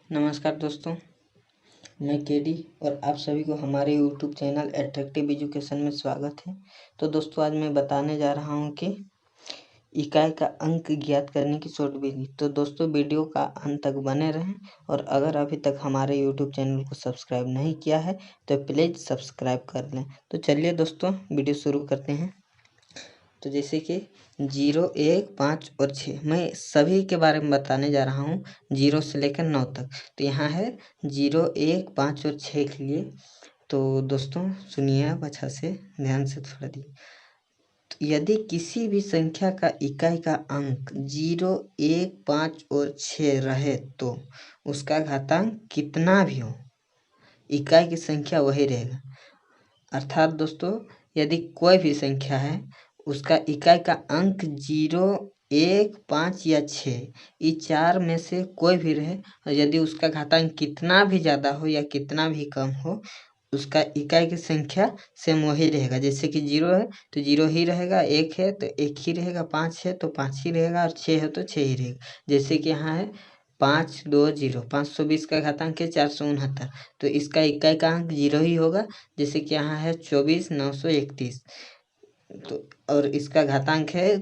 नमस्कार दोस्तों, मैं केडी और आप सभी को हमारे यूट्यूब चैनल एट्रैक्टिव एजुकेशन में स्वागत है। तो दोस्तों, आज मैं बताने जा रहा हूं कि इकाई का अंक ज्ञात करने की शॉर्ट विधि। तो दोस्तों, वीडियो का अंत तक बने रहें और अगर अभी तक हमारे यूट्यूब चैनल को सब्सक्राइब नहीं किया है तो प्लीज़ सब्सक्राइब कर लें। तो चलिए दोस्तों, वीडियो शुरू करते हैं। तो जैसे कि 0, 1, 5 और 6 मैं सभी के बारे में बताने जा रहा हूँ, 0 से लेकर 9 तक। तो यहाँ है 0, 1, 5 और 6 के लिए। तो दोस्तों सुनिए आप अच्छा से, ध्यान से थोड़ा दी। तो यदि किसी भी संख्या का इकाई का अंक 0, 1, 5 और 6 रहे तो उसका घातांक कितना भी हो, इकाई की संख्या वही रहेगा। अर्थात दोस्तों, यदि कोई भी संख्या है, उसका इकाई का अंक 0, 1, 5 या 6, ये चार में से कोई भी रहे और यदि उसका घातांक कितना भी ज़्यादा हो या कितना भी कम हो, उसका इकाई की संख्या सेम वही रहेगा। जैसे कि 0 है तो 0 ही रहेगा, 1 है तो 1 ही रहेगा, 5 है तो 5 ही रहेगा और 6 है तो 6 ही रहेगा। जैसे कि यहाँ है 5, 2, 0, 520 का घातांक है 469, तो इसका इकाई का अंक 0 ही होगा। जैसे कि यहाँ है 24, 931, तो और इसका घातांक है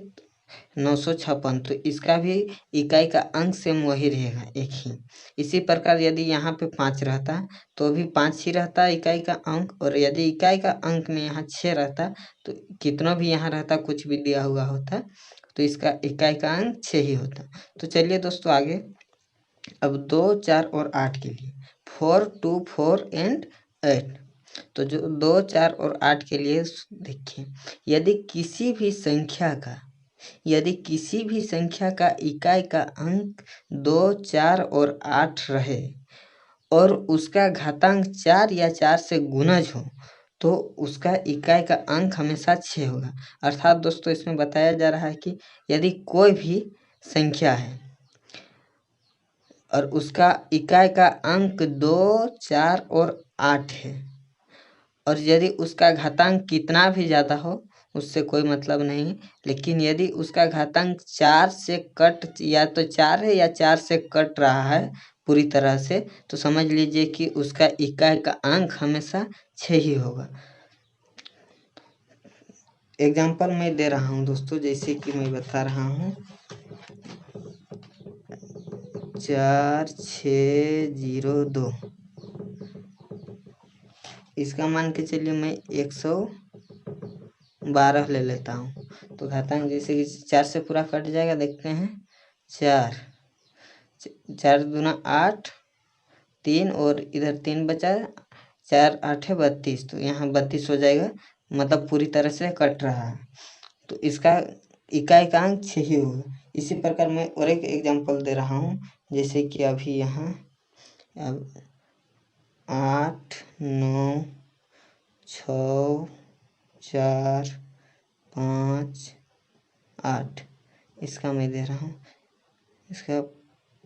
956, तो इसका भी इकाई का अंक सेम वही रहेगा, एक ही। इसी प्रकार यदि यहाँ पे 5 रहता तो भी 5 ही रहता इकाई का अंक, और यदि इकाई का अंक में यहाँ 6 रहता तो कितना भी यहाँ रहता, कुछ भी दिया हुआ होता, तो इसका इकाई का अंक 6 ही होता। तो चलिए दोस्तों आगे, अब 2, 4 और 8 के लिए 4, 2, 4 एंड 8। तो जो 2, 4 और 8 के लिए देखिए, यदि किसी भी संख्या का इकाई का अंक 2, 4 और 8 रहे और उसका घातांक 4 या 4 से गुणज हो तो उसका इकाई का अंक हमेशा 6 होगा। अर्थात दोस्तों, इसमें बताया जा रहा है कि यदि कोई भी संख्या है और उसका इकाई का अंक 2, 4 और 8 है और यदि उसका घातांक कितना भी ज़्यादा हो, उससे कोई मतलब नहीं है, लेकिन यदि उसका घातांक 4 से कट, या तो 4 है या 4 से कट रहा है पूरी तरह से, तो समझ लीजिए कि उसका इकाई का अंक हमेशा 6 ही होगा। एग्जाम्पल मैं दे रहा हूँ दोस्तों, जैसे कि मैं बता रहा हूँ 4, 6, 0, 2, इसका मान के चलिए मैं 112 ले लेता हूँ। तो घातांक जैसे कि 4 से पूरा कट जाएगा, देखते हैं 4, 4 दूना 8, 3 और इधर 3 बचा, 4, 8 है 32, तो यहाँ 32 हो जाएगा, मतलब पूरी तरह से कट रहा है, तो इसका इकाई का अंक 6 ही होगा। इसी प्रकार मैं और एक एग्जांपल दे रहा हूँ, जैसे कि अभी यहाँ अब 8, 9, 6, 4, 5, 8, इसका मैं दे रहा हूँ, इसका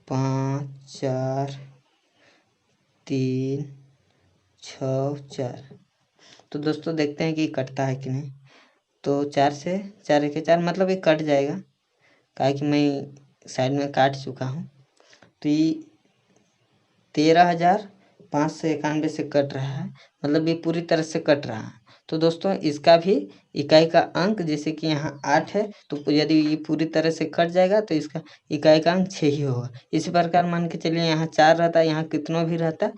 5, 4, 3, 6, 4। तो दोस्तों देखते हैं कि कटता है कि नहीं। तो 4 से 4 1 4, मतलब ये कट जाएगा, काहे कि मैं साइड में काट चुका हूँ। तो ये 13,591 से कट रहा है, मतलब ये पूरी तरह से कट रहा है। तो दोस्तों, इसका भी इकाई का अंक, जैसे कि यहाँ 8 है, तो यदि ये पूरी तरह से कट जाएगा तो इसका इकाई का अंक 6 ही होगा। इसी प्रकार मान के चलिए यहाँ 4 रहता, यहाँ कितना भी रहता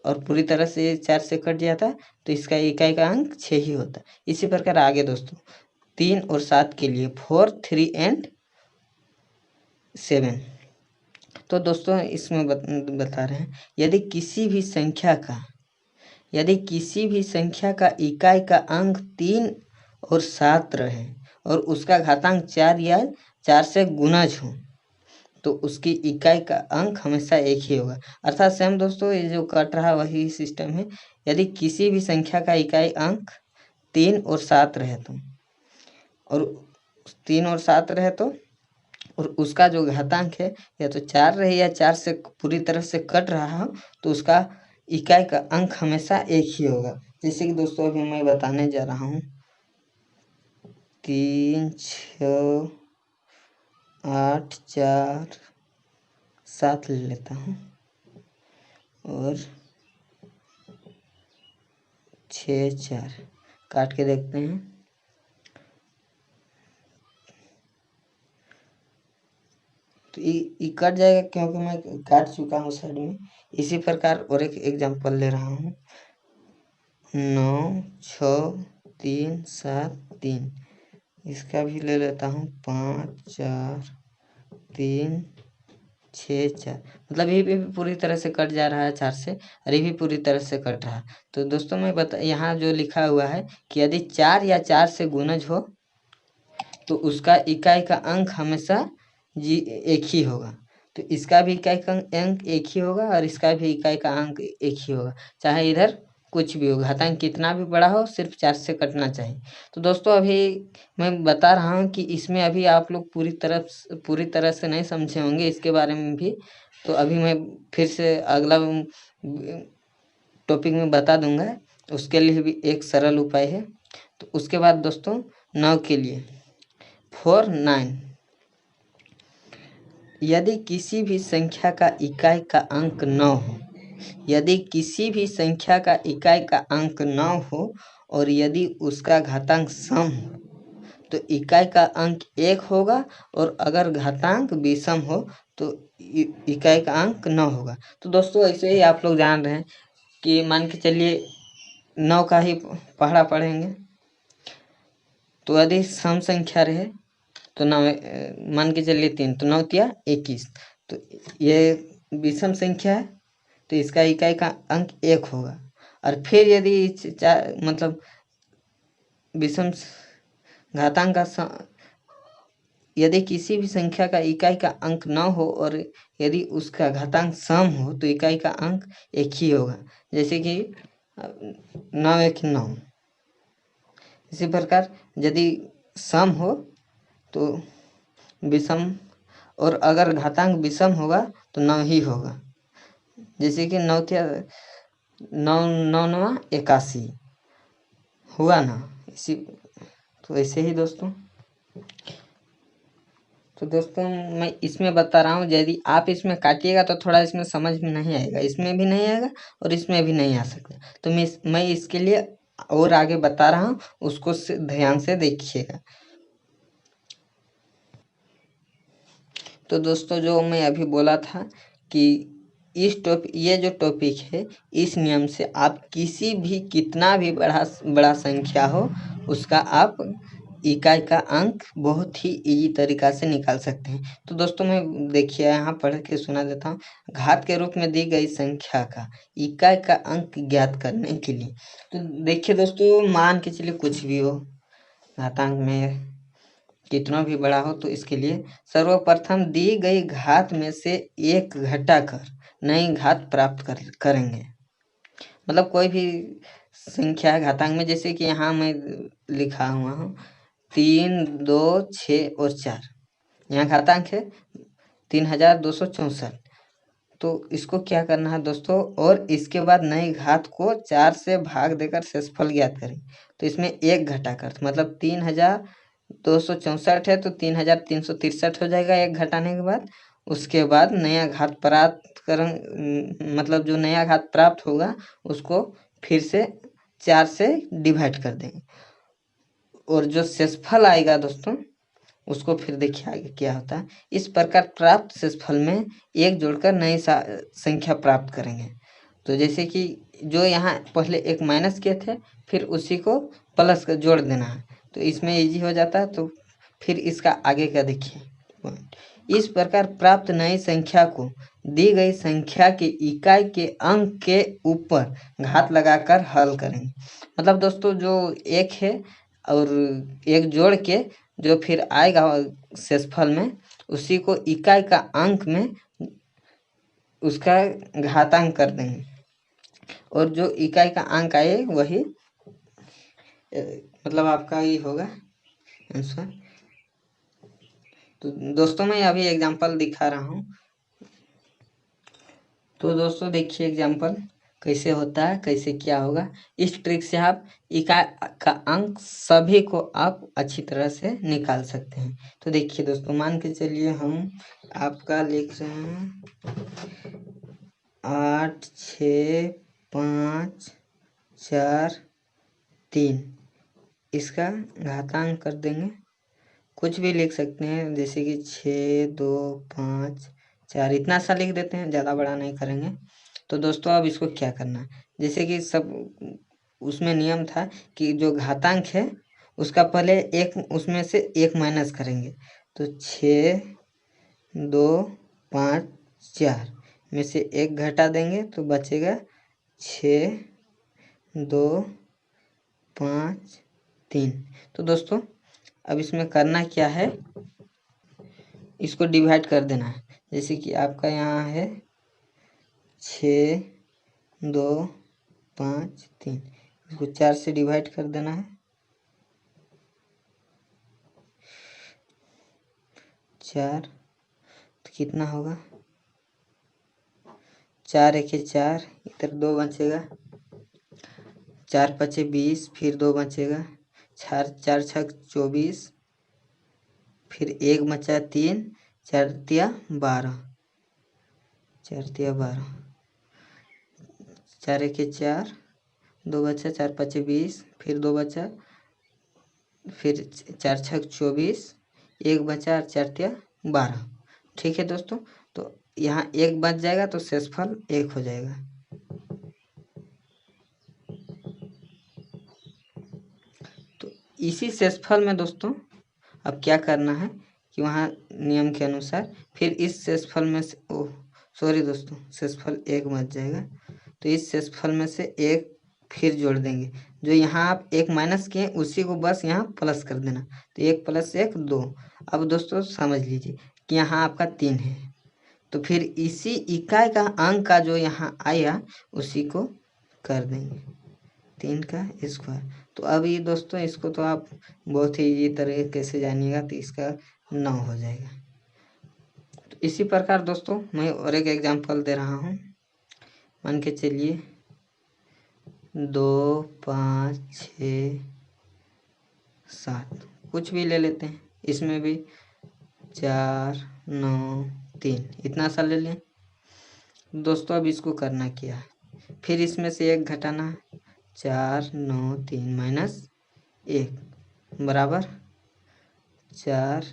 और पूरी तरह से 4 से कट जाता तो इसका इकाई का अंक 6 ही होता। इसी प्रकार आगे दोस्तों 3 और 7 के लिए 4, 3 एंड 7। तो दोस्तों इसमें बता रहे हैं, यदि किसी भी संख्या का इकाई का अंक 3 और 7 रहे और उसका घातांक 4 या 4 से गुणज हो तो उसकी इकाई का अंक हमेशा 1 ही होगा। अर्थात सेम दोस्तों, ये जो कट रहा वही सिस्टम है। यदि किसी भी संख्या का इकाई अंक 3 और 7 रहे तो, और 3 और 7 रहे तो, और उसका जो घातांक है या तो 4 रहे या 4 से पूरी तरह से कट रहा हो, तो उसका इकाई का अंक हमेशा 1 ही होगा। जैसे कि दोस्तों अभी मैं बताने जा रहा हूँ 3, 6, 8, 4, 7 ले लेता हूँ। और 6 4 काट के देखते हैं। तो ये कट जाएगा क्योंकि मैं काट चुका हूँ साइड में। इसी प्रकार और एक एग्जांपल ले रहा हूँ। 9 6 3 7 3, इसका भी ले लेता हूँ 5 4 3 6 4। मतलब ये भी पूरी तरह से कट जा रहा है 4 से, और ये भी पूरी तरह से कट रहा है। तो दोस्तों मैं यहाँ जो लिखा हुआ है कि यदि 4 या 4 से गुणज हो तो उसका इकाई का अंक हमेशा एक ही होगा। तो इसका भी इकाई का अंक एक ही होगा और इसका भी इकाई का अंक एक ही होगा, चाहे इधर कुछ भी हो, घातांक कितना भी बड़ा हो, सिर्फ 4 से कटना चाहिए। तो दोस्तों अभी मैं बता रहा हूँ कि इसमें अभी आप लोग पूरी तरह से नहीं समझे होंगे इसके बारे में भी। तो अभी मैं फिर से अगला टॉपिक में बता दूंगा, उसके लिए भी एक सरल उपाय है। तो उसके बाद दोस्तों 9 के लिए 4 9, यदि किसी भी संख्या का इकाई का अंक 9 हो, यदि किसी भी संख्या का इकाई का अंक 9 हो और यदि उसका घातांक सम हो तो इकाई का अंक 1 होगा, और अगर घातांक विषम हो तो इकाई का अंक 9 होगा। तो दोस्तों ऐसे ही आप लोग जान रहे हैं कि मान के चलिए 9 का ही पढ़ा पढ़ेंगे। तो यदि सम संख्या रहे तो 9 मान के चलिए 3, तो 9 तिया 21। तो ये विषम संख्या है तो इसका इकाई का अंक 1 होगा। और फिर यदि मतलब विषम घातांक का यदि किसी भी संख्या का इकाई का अंक 9 हो और यदि उसका घातांक सम हो तो इकाई का अंक एक ही होगा, जैसे कि 9 1 9। इसी प्रकार यदि सम हो तो विषम, और अगर घातांक विषम होगा तो 9 ही होगा, जैसे कि 9 9 81 हुआ ना। इसी तो ऐसे ही दोस्तों। तो दोस्तों मैं इसमें बता रहा हूँ, यदि आप इसमें काटिएगा तो थोड़ा इसमें समझ में नहीं आएगा, इसमें भी नहीं आएगा और इसमें भी नहीं आ सकता। तो मैं इसके लिए और आगे बता रहा हूँ, उसको ध्यान से देखिएगा। तो दोस्तों जो मैं अभी बोला था कि ये जो टॉपिक है, इस नियम से आप किसी भी कितना भी बड़ा संख्या हो उसका आप इकाई का अंक बहुत ही इजी तरीका से निकाल सकते हैं। तो दोस्तों मैं देखिए यहाँ पढ़ के सुना देता हूँ। घात के रूप में दी गई संख्या का इकाई का अंक ज्ञात करने के लिए, तो देखिए दोस्तों मान के चलिए कुछ भी हो, घातांक में कितना भी बड़ा हो, तो इसके लिए सर्वप्रथम दी गई घात में से एक घटाकर नई घात प्राप्त करेंगे। मतलब कोई भी संख्या घातांक में, जैसे कि यहाँ मैं लिखा हुआ हूँ 3 2 6 और 4, यहाँ घातांक है 3264। तो इसको क्या करना है दोस्तों, और इसके बाद नई घात को 4 से भाग देकर शेषफल ज्ञात करें। तो इसमें एक घटाकर, मतलब 3264 है तो 3363 हो जाएगा एक घटाने के बाद। उसके बाद नया घात प्राप्त करें, मतलब जो नया घात प्राप्त होगा उसको फिर से 4 से डिवाइड कर देंगे, और जो शेषफल आएगा दोस्तों उसको फिर देखिए आगे क्या होता है। इस प्रकार प्राप्त शेषफल में एक जोड़कर नई संख्या प्राप्त करेंगे। तो जैसे कि जो यहाँ पहले एक माइनस किए थे फिर उसी को प्लस कर जोड़ देना है, तो इसमें इजी हो जाता है। तो फिर इसका आगे का देखिए। इस प्रकार प्राप्त नई संख्या को दी गई संख्या के इकाई के अंक के ऊपर घात लगाकर हल करेंगे। मतलब दोस्तों जो एक है और एक जोड़ के जो फिर आएगा शेषफल में, उसी को इकाई का अंक में उसका घातांक कर देंगे, और जो इकाई का अंक आए वही मतलब आपका ये होगा आंसर। तो दोस्तों मैं अभी एग्जांपल दिखा रहा हूँ। तो दोस्तों देखिए एग्जांपल कैसे होता है, कैसे क्या होगा। इस ट्रिक से आप इकाई का अंक सभी को आप अच्छी तरह से निकाल सकते हैं। तो देखिए दोस्तों मान के चलिए हम आपका लिख रहे हैं 8 6 5 4 3 इसका घातांक कर देंगे। कुछ भी लिख सकते हैं, जैसे कि 6 2 5 4 इतना सा लिख देते हैं, ज़्यादा बड़ा नहीं करेंगे। तो दोस्तों अब इसको क्या करना है, जैसे कि सब उसमें नियम था कि जो घातांक है उसका पहले एक उसमें से एक माइनस करेंगे। तो 6 2 5 4 में से एक घटा देंगे तो बचेगा 6 2 5 3। तो दोस्तों अब इसमें करना क्या है, इसको डिवाइड कर देना है। जैसे कि आपका यहाँ है 6 2 5 3, इसको 4 से डिवाइड कर देना है। 4 तो कितना होगा, 4 1 4, इधर 2 बचेगा, 4 5 20, फिर 2 बचेगा, 4 6 24, फिर 1 बचा 3, 4 तिया 12, 4 तिया 12, 4 1 4, 2 बचा, 4 5 20, फिर 2 बचा, फिर 4 6 24, 1 बचा और 4 तिया 12। ठीक है दोस्तों, तो यहाँ 1 बच जाएगा तो शेषफल 1 हो जाएगा। तो इसी शेषफल में दोस्तों अब क्या करना है कि वहाँ नियम के अनुसार फिर इस शेषफल में से सॉरी दोस्तों, शेषफल 1 बच जाएगा। तो इस शेषफल में से 1 फिर जोड़ देंगे, जो यहाँ आप 1 माइनस किए उसी को बस यहाँ प्लस कर देना। तो 1 + 1 2। अब दोस्तों समझ लीजिए कि यहाँ आपका 3 है, तो फिर इसी इकाई का अंक का जो यहाँ आया उसी को कर देंगे 3 का स्क्वायर। तो अब ये दोस्तों इसको तो आप बहुत ही इजी तरीके से जानिएगा, तो इसका 9 हो जाएगा। तो इसी प्रकार दोस्तों मैं और एक एग्जांपल दे रहा हूँ। मान के चलिए 2 5 6 7 कुछ भी ले लेते हैं, इसमें भी 4 9 3 इतना सा ले लें। दोस्तों अब इसको करना क्या है, फिर इसमें से 1 घटाना है। 4 9 3 माइनस 1 बराबर 4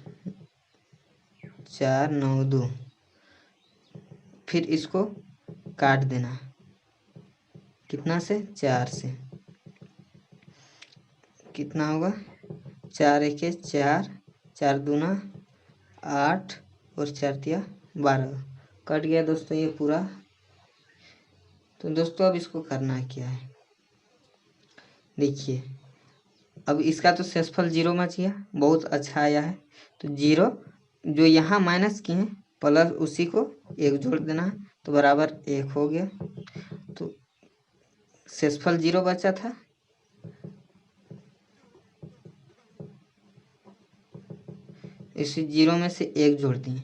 4 9 2। फिर इसको काट देना, कितना से, 4 से। कितना होगा, 4 1 4, 4 दूना 8 और 4 तिया 12। कट गया दोस्तों ये पूरा। तो दोस्तों अब इसको करना क्या है, देखिए अब इसका तो शेषफल 0 बच गया, बहुत अच्छा आया है। तो 0 जो यहाँ माइनस किए हैं प्लस उसी को 1 जोड़ देना है, तो बराबर 1 हो गया। तो शेषफल 0 बचा था, इसी 0 में से 1 जोड़ दिए।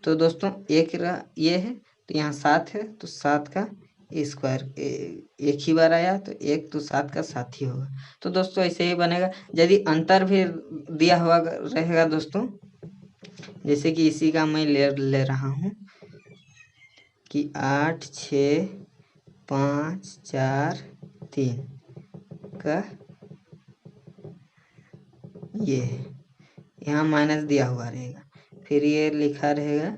तो दोस्तों 1 ये है, तो यहाँ 7 है, तो 7 का स्क्वायर 1 ही बार आया, तो 1 तो 7 का 7 ही होगा। तो दोस्तों ऐसे ही बनेगा। यदि अंतर भी दिया हुआ रहेगा दोस्तों, जैसे कि इसी का मैं ले रहा हूँ कि 8 6 5 4 3 का ये है, यहाँ माइनस दिया हुआ रहेगा, फिर ये लिखा रहेगा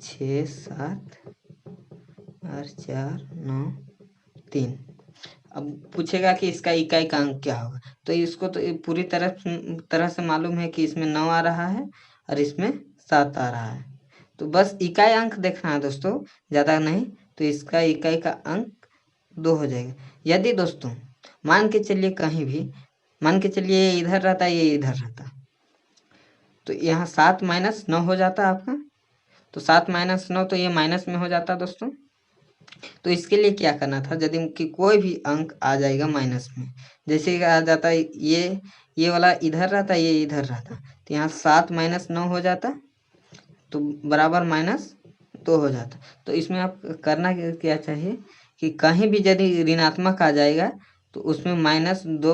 6 7 और 4 9 3। अब पूछेगा कि इसका इकाई का अंक क्या होगा, तो इसको तो पूरी तरह से मालूम है कि इसमें 9 आ रहा है और इसमें 7 आ रहा है। तो बस इकाई अंक देखना है दोस्तों, ज़्यादा नहीं। तो इसका इकाई का अंक 2 हो जाएगा। यदि दोस्तों मान के चलिए कहीं भी, मान के चलिए ये इधर रहता, ये इधर रहता, तो यहाँ 7 - 9 हो जाता आपका। तो 7 - 9 तो ये माइनस में हो जाता दोस्तों। तो इसके लिए क्या करना था, यदि कि कोई भी अंक आ जाएगा माइनस में, जैसे कि आ जाता ये वाला इधर रहता, ये इधर रहता, तो यहाँ 7 - 9 हो जाता, तो बराबर -2 हो जाता। तो इसमें आप करना क्या चाहिए कि कहीं भी यदि ऋणात्मक आ जाएगा तो उसमें -2,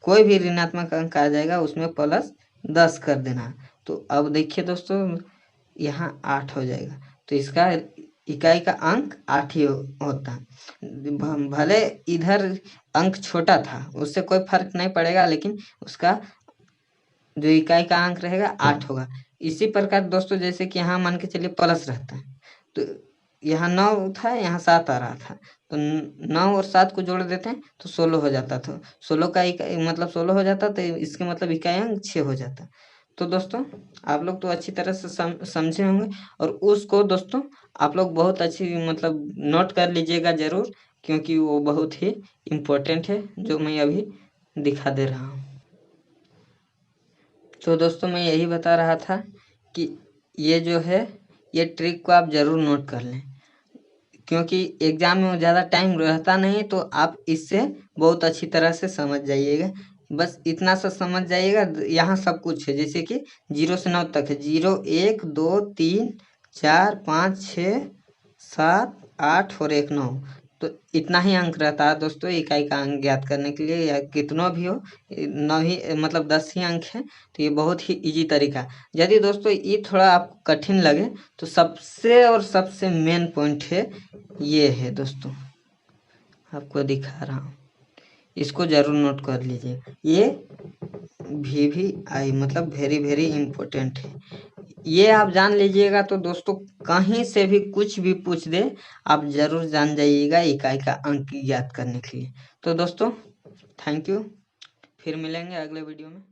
कोई भी ऋणात्मक अंक आ जाएगा उसमें +10 कर देना। तो अब देखिए दोस्तों यहाँ 8 हो जाएगा, तो इसका इकाई का अंक 8 ही होता। भले इधर अंक छोटा था, उससे कोई फर्क नहीं पड़ेगा, लेकिन उसका जो इकाई का अंक रहेगा 8 होगा। इसी प्रकार दोस्तों, जैसे कि यहाँ मान के चलिए प्लस रहता है, तो यहाँ 9 था, यहाँ 7 आ रहा था, तो 9 और 7 को जोड़ देते हैं तो 16 हो जाता था। 16 का इकाई मतलब 16 हो जाता, तो इसके मतलब इकाई अंक 6 हो जाता। तो दोस्तों, आप लोग तो अच्छी तरह से समझे होंगे, और उसको दोस्तों आप लोग बहुत अच्छी मतलब नोट कर लीजिएगा जरूर, क्योंकि वो बहुत ही इम्पोर्टेंट है जो मैं अभी दिखा दे रहा हूँ। तो दोस्तों, मैं यही बता रहा था कि ये जो है, ये ट्रिक को आप ज़रूर नोट कर लें, क्योंकि एग्ज़ाम में ज़्यादा टाइम रहता नहीं, तो आप इससे बहुत अच्छी तरह से समझ जाइएगा। बस इतना सा समझ जाइएगा, यहाँ सब कुछ है, जैसे कि 0 से 9 तक है। 0 1 2 3 4 5 6 7 8 और 1 9, तो इतना ही अंक रहता है दोस्तों इकाई का अंक ज्ञात करने के लिए, या कितना भी हो, 9 ही मतलब 10 ही अंक है। तो ये बहुत ही इजी तरीका है। यदि दोस्तों ये थोड़ा आपको कठिन लगे, तो सबसे मेन पॉइंट है, ये है दोस्तों, आपको दिखा रहा हूँ, इसको जरूर नोट कर लीजिए। ये VVI मतलब वेरी वेरी इम्पोर्टेंट है। ये आप जान लीजिएगा, तो दोस्तों कहीं से भी कुछ भी पूछ दे, आप जरूर जान जाइएगा इकाई का अंक ज्ञात करने के लिए। तो दोस्तों, थैंक यू, फिर मिलेंगे अगले वीडियो में।